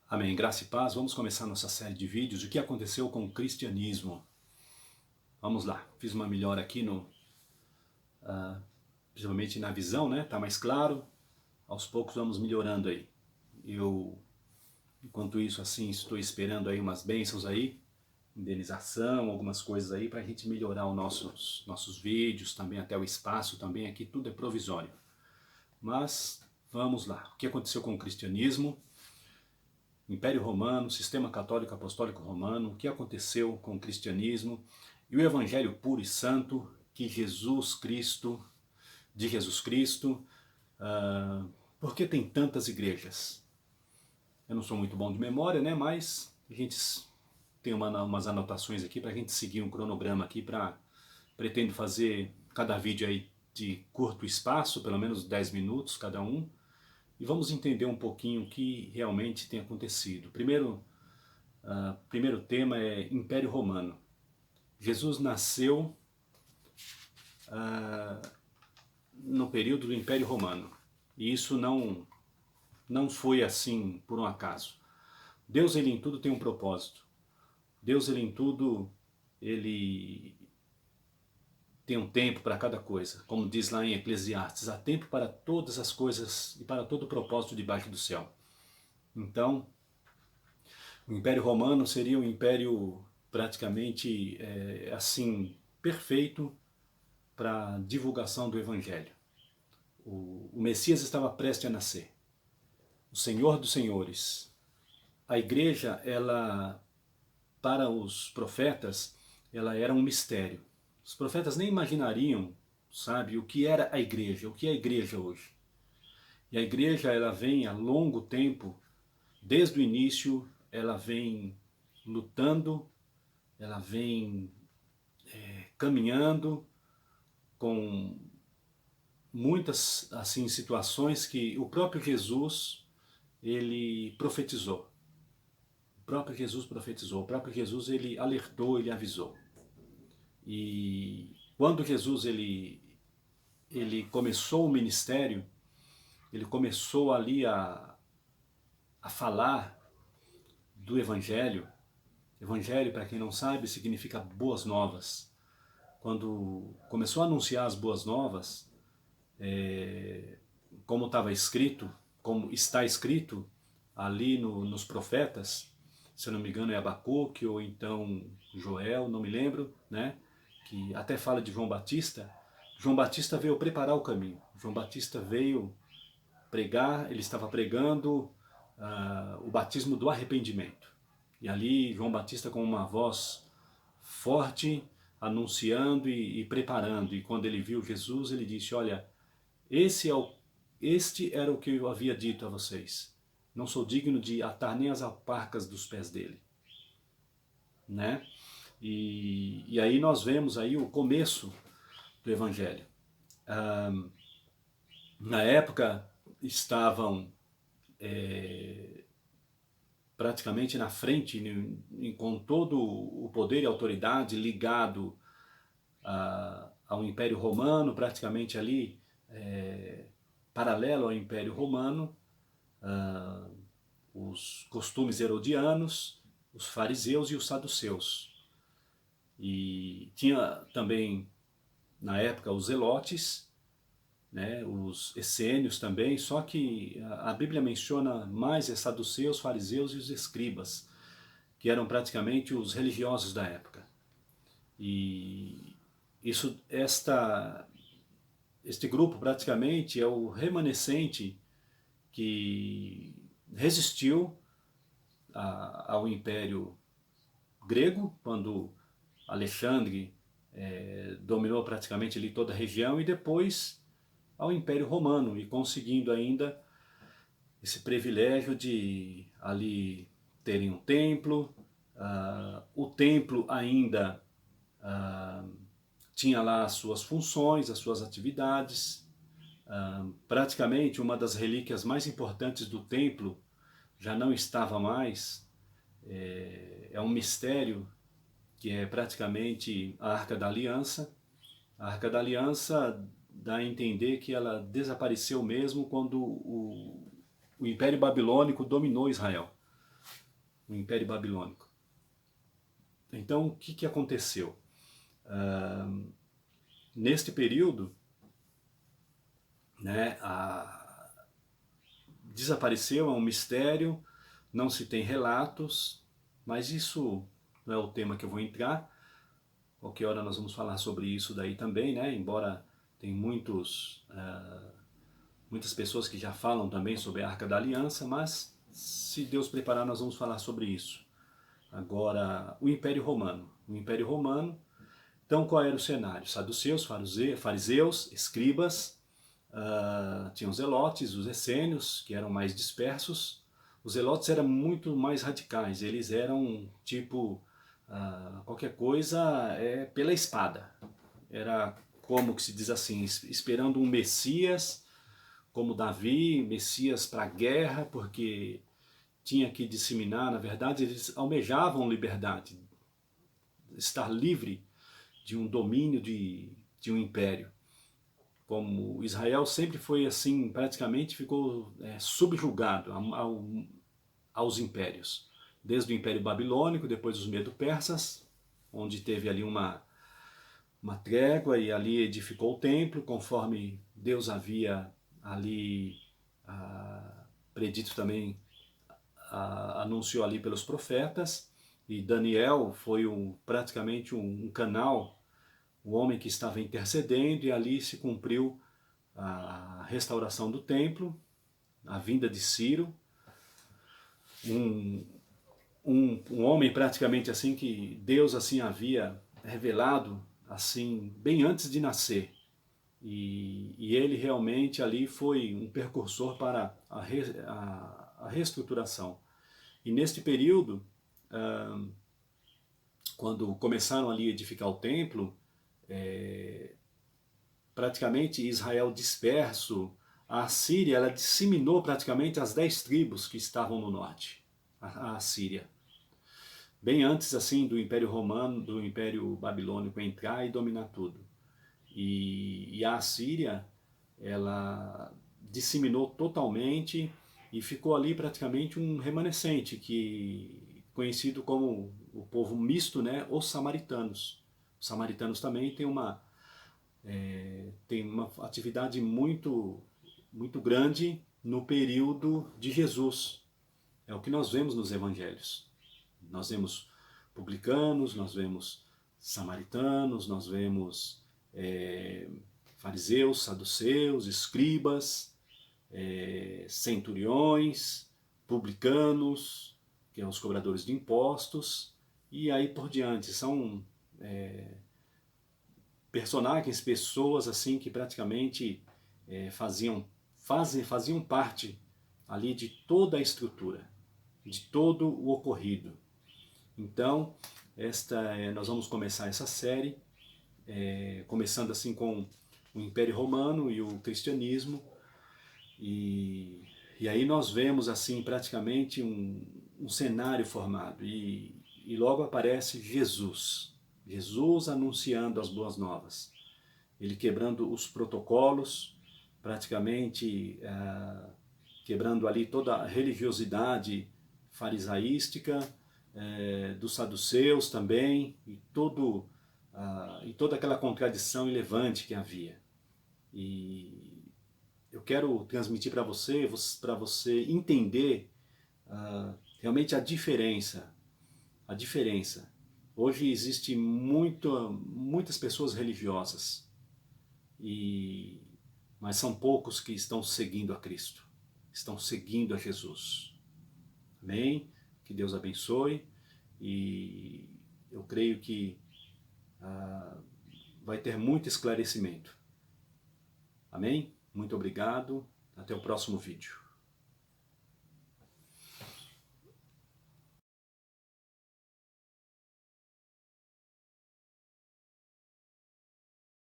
Amém. Graça e paz. Vamos começar nossa série de vídeos. O que aconteceu com o cristianismo? Vamos lá. Fiz uma melhora aqui principalmente na visão, né? Tá mais claro. Aos poucos vamos melhorando aí. Enquanto isso, assim, estou esperando aí umas bênçãos aí, indenização, algumas coisas aí para a gente melhorar os nossos vídeos, também até o espaço também. Aqui tudo é provisório. Mas vamos lá. O que aconteceu com o cristianismo? Império Romano, Sistema Católico Apostólico Romano, o que aconteceu com o cristianismo e o Evangelho puro e santo de Jesus Cristo, por que tem tantas igrejas? Eu não sou muito bom de memória, né? Mas a gente tem umas anotações aqui para a gente seguir um cronograma aqui pretendo fazer cada vídeo aí de curto espaço, pelo menos 10 minutos cada um, e vamos entender um pouquinho o que realmente tem acontecido. Primeiro tema é Império Romano. Jesus nasceu no período do Império Romano. E isso não foi assim por um acaso. Deus, ele em tudo tem um propósito. Deus, ele em tudo, ele tem um tempo para cada coisa. Como diz lá em Eclesiastes, há tempo para todas as coisas e para todo o propósito debaixo do céu. Então, o Império Romano seria um império praticamente assim, perfeito para a divulgação do Evangelho. O Messias estava prestes a nascer. O Senhor dos Senhores. A igreja, ela, para os profetas, ela era um mistério. Os profetas nem imaginariam, sabe, o que era a igreja, o que é a igreja hoje. E a igreja, ela vem há longo tempo, desde o início, ela vem lutando, ela vem caminhando com muitas assim situações que o próprio Jesus ele profetizou. O próprio Jesus profetizou, o próprio Jesus ele alertou, ele avisou. E quando Jesus ele começou o ministério, ele começou ali a falar do Evangelho. Evangelho, para quem não sabe, significa boas novas. Quando começou a anunciar as boas novas, como estava escrito, como está escrito ali nos profetas, se eu não me engano é Abacuque ou então Joel, não me lembro, né? Que até fala de João Batista. João Batista veio preparar o caminho. João Batista veio pregar, ele estava pregando o batismo do arrependimento. E ali João Batista com uma voz forte, anunciando e preparando. E quando ele viu Jesus, ele disse, olha, este era o que eu havia dito a vocês. Não sou digno de atar nem as alparcas dos pés dele. Né? E aí nós vemos aí o começo do Evangelho. Na época estavam praticamente na frente, com todo o poder e autoridade ligado ao Império Romano, praticamente ali paralelo ao Império Romano, os costumes herodianos, os fariseus e os saduceus. E tinha também, na época, os zelotes, né, os essênios também, só que a Bíblia menciona mais os saduceus, fariseus e os escribas, que eram praticamente os religiosos da época. E este grupo praticamente é o remanescente que resistiu ao Império Grego, quando Alexandre dominou praticamente ali toda a região, e depois ao Império Romano, e conseguindo ainda esse privilégio de ali terem um templo. O templo ainda tinha lá as suas funções, as suas atividades. Praticamente uma das relíquias mais importantes do templo já não estava mais. É um mistério que é praticamente a Arca da Aliança. A Arca da Aliança dá a entender que ela desapareceu mesmo quando o Império Babilônico dominou Israel. o Império Babilônico. Então, o que aconteceu? Neste período, né, desapareceu, é um mistério, não se tem relatos, mas isso não é o tema que eu vou entrar. Qualquer hora nós vamos falar sobre isso daí também, né? Embora tem muitas pessoas que já falam também sobre a Arca da Aliança, mas se Deus preparar nós vamos falar sobre isso. Agora, o Império Romano. O Império Romano, então qual era o cenário? Saduceus, fariseus, escribas, tinham os zelotes, os essênios, que eram mais dispersos. Os zelotes eram muito mais radicais, eles eram tipo, qualquer coisa pela espada. Era como que se diz assim, esperando um Messias, como Davi, Messias para a guerra, porque tinha que disseminar, na verdade eles almejavam liberdade, estar livre de um domínio de um império. Como Israel sempre foi assim, praticamente ficou subjugado aos impérios. Desde o Império Babilônico, depois os Medo-Persas, onde teve ali uma trégua e ali edificou o templo, conforme Deus havia ali predito também, anunciou ali pelos profetas, e Daniel foi praticamente um canal, o homem que estava intercedendo, e ali se cumpriu a restauração do templo, a vinda de Ciro, um homem praticamente assim que Deus assim havia revelado assim bem antes de nascer, e ele realmente ali foi um precursor para a reestruturação. E neste período, quando começaram ali a edificar o templo, praticamente Israel disperso, a Assíria ela disseminou praticamente as 10 tribos que estavam no norte, a Assíria. Bem antes assim do Império Romano, do Império Babilônico entrar e dominar tudo. E a Assíria, ela disseminou totalmente e ficou ali praticamente um remanescente, conhecido como o povo misto, né, os samaritanos. Os samaritanos também têm uma atividade muito grande no período de Jesus. É o que nós vemos nos evangelhos. Nós vemos publicanos, nós vemos samaritanos, nós vemos fariseus, saduceus, escribas, centuriões, publicanos, que são os cobradores de impostos, e aí por diante. São personagens, pessoas assim que praticamente faziam parte ali de toda a estrutura, de todo o ocorrido. Então, nós vamos começar essa série, começando assim com o Império Romano e o cristianismo, e aí nós vemos assim praticamente um cenário formado, e logo aparece Jesus anunciando as boas novas, ele quebrando os protocolos, praticamente quebrando ali toda a religiosidade farisaística, dos saduceus também, e toda aquela contradição e levante que havia. E eu quero transmitir para você entender realmente a diferença. Hoje existe muitas pessoas religiosas, mas são poucos que estão seguindo a Cristo, estão seguindo a Jesus. Amém? Que Deus abençoe, e eu creio que vai ter muito esclarecimento. Amém? Muito obrigado, até o próximo vídeo.